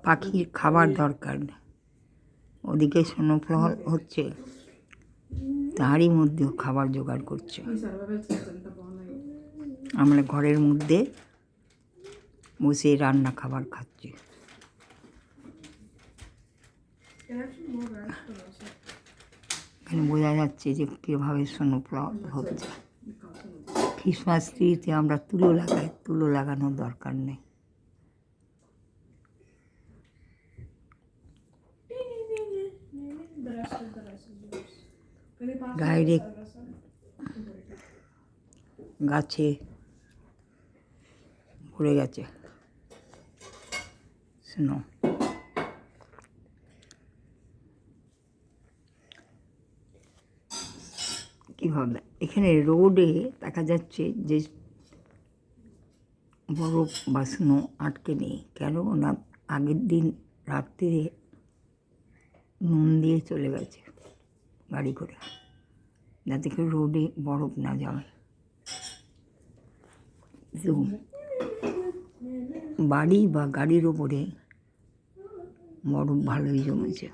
পাখির খাবার দরকার, ওদিকে স্নোফল হচ্ছে, তারই মধ্যেও খাবার জোগাড় করছে। আমরা ঘরের মধ্যে বসে রান্না খাবার খাচ্ছি। এখানে বোঝা যাচ্ছে যে কীভাবে স্নোফল হচ্ছে। ক্রিসমাস ট্রিতে আমরা তুলো লাগাই, তুলো লাগানোর দরকার নেই। ডাইরেক্ট গাছে ভরে গেছে স্নো। কীভাবে এখানে রোডে দেখা যাচ্ছে যে বরফ বা স্নো আটকে নেই, কেন না আগের দিন রাত্রিরে নুন দিয়ে চলে গেছে গাড়ি করে, যাতে করে রোডে বরফ না জমে। তো বাড়ি বা গাড়ির ওপরে বরফ ভালোই জমেছে।